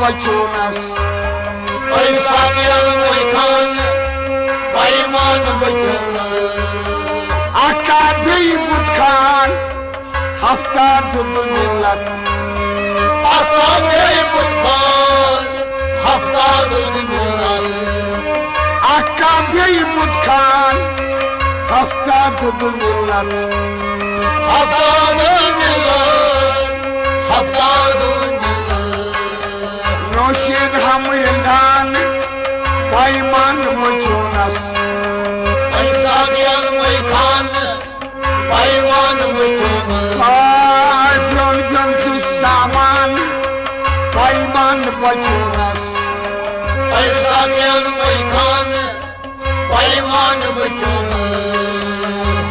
बचोनस अक्का बी बुत खान हफ्ता दुद मिलत अक्का बी बुत खान हफ्ता दुद मिलत नौशीद हमरिंदान पाईमान बचोनस बियन बियन चु सामान पाईमान बचोनस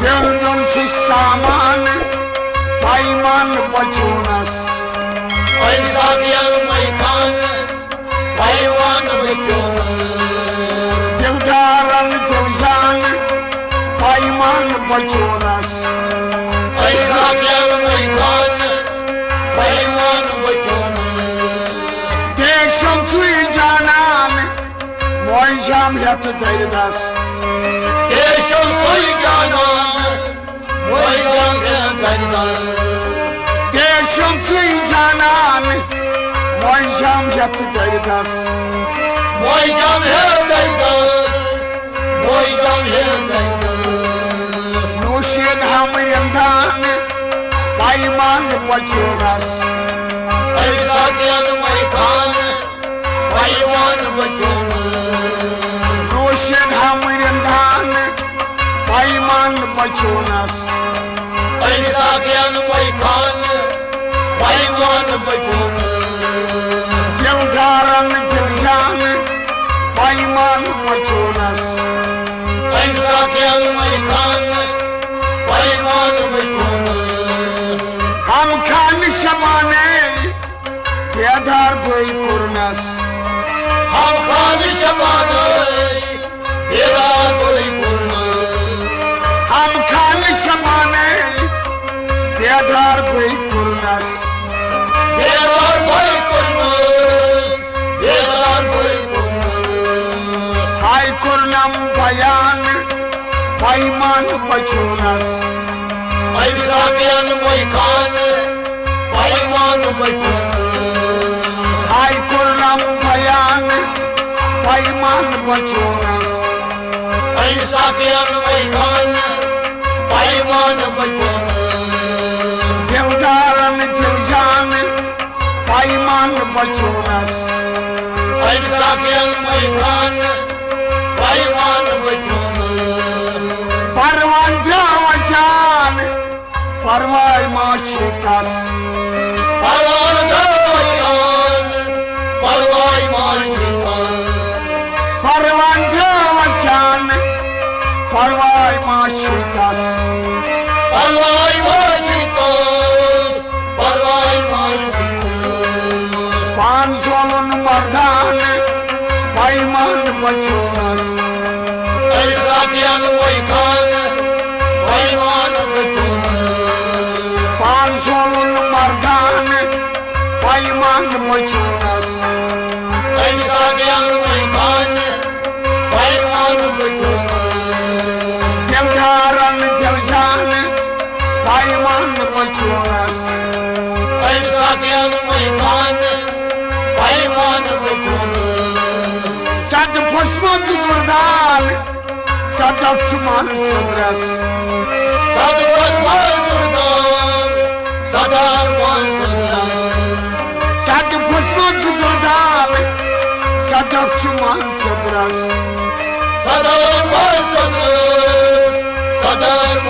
बियन बियन चु सामान पाईमान बचोनस दिलदारन दिलजान पाईमान बचोनस देशम सुई जानन मोइजाम यत दरदस देशम सुई जानन मोइजाम यत दरदस देशम सुई जानन मोइजाम यत दरदस मोइजाम यत दरदस मोइजाम यत दरदस नौशीद हमरिंदान पाईमान बचोनस नौशीद हमरिंदान पाईमान बचोनस दिलदारन दिलजान पाईमान बचोनस हम खान शबाने बेदार बोई कुरनस हम खान शबाने बेदार बोई कुरनस हम खान शबाने बेदार बोई कुरनस बेदार बोई कुरनस बेदार बोई कुरनस हाय कुरनम बयान पाईमान बचोनस हाय कुरनम बयान पाईमान बचोनस दिलदारन दिलजान पाईमान बचोनस परवान जान परवाई माचितस परवान जान परवाई माचितस परवान जान परवाई माचितस परवाई माचितस परवाई माचितस पान सोलन मर्दान पाईमान बचोनस पान सोलन मर्दान पाईमान बचोनस दिलदारन दिलजान पाईमान बचोनस सद फसमत गुरदान सदफ सुमान सदरस सद फसमत गुरदान सदफ सदरस सद फसमत गुरदान सदफ सुमान सदरस सदफ सदरस सदफ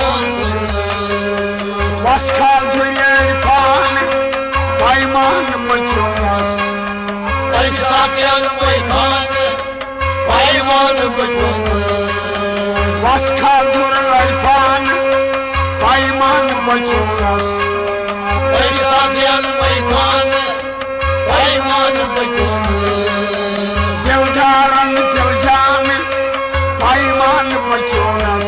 वस्खाल दुनिया पान पाईमान बचोनस वस्खाल दुनिया पान पाईमान बचोनस दिलदारन दिलजान पाईमान बचोनस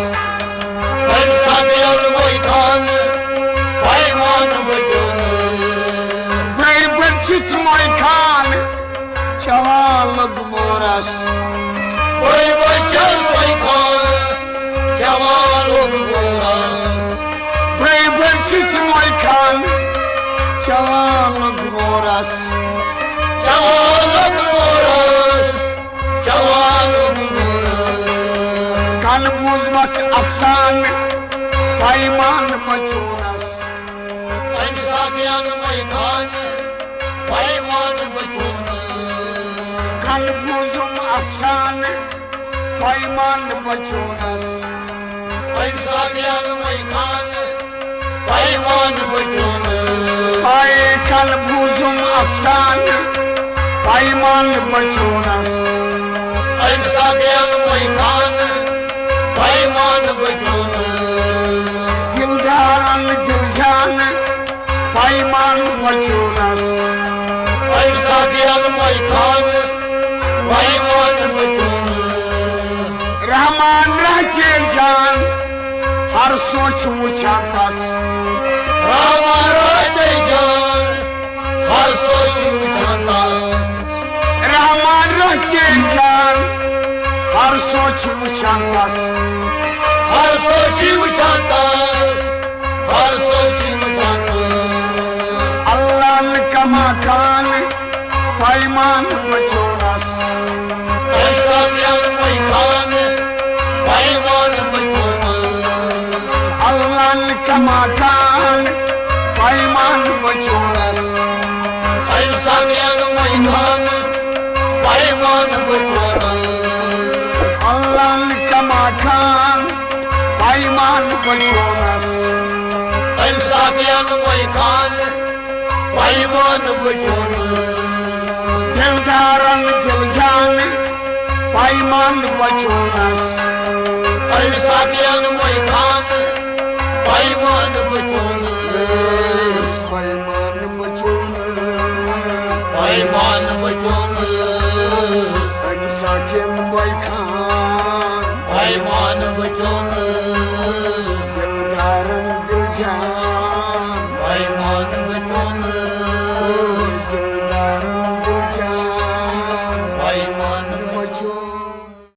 बच्चिस मोई खान मोरस जवान मोरस कन बूझमस अफसान पैमान बचोनस इंसाफियन मैदान पैमान कन बूझम अफसान पैमान बचोनस इंसाफियन मैदान पैमान पाए कन बूझम अफसान पैमान बचोनस इंसाफियन मैदान पैमान दिलदारन दिलजान पैमान बचोनस इंसाफियन मैदान पैमान रहमान रहते जान हर सोच वुचान तस रहमान रहते जान हर सोच वुचान तस रहमान रहते जान हर सोच वुचान तस हर सोच वुचान तस हर सोच वुचान अल्लाह कमा कान पैमान बचोनस इंसाफियन मैदान पैमान अल्लाह कमा कान पैमान बचोनस इंसाफियन मैदान पैमान अल्लाह कमा कान पैमान बचोनस इंसाफियन मैदान पैमान दिलदारन दिलजान पैमान बचोनस इंसाफियन मैदान पैमान पैमान बचोनस पैमान इंसाकिन बैखान पैमान दिलदारन दिलजान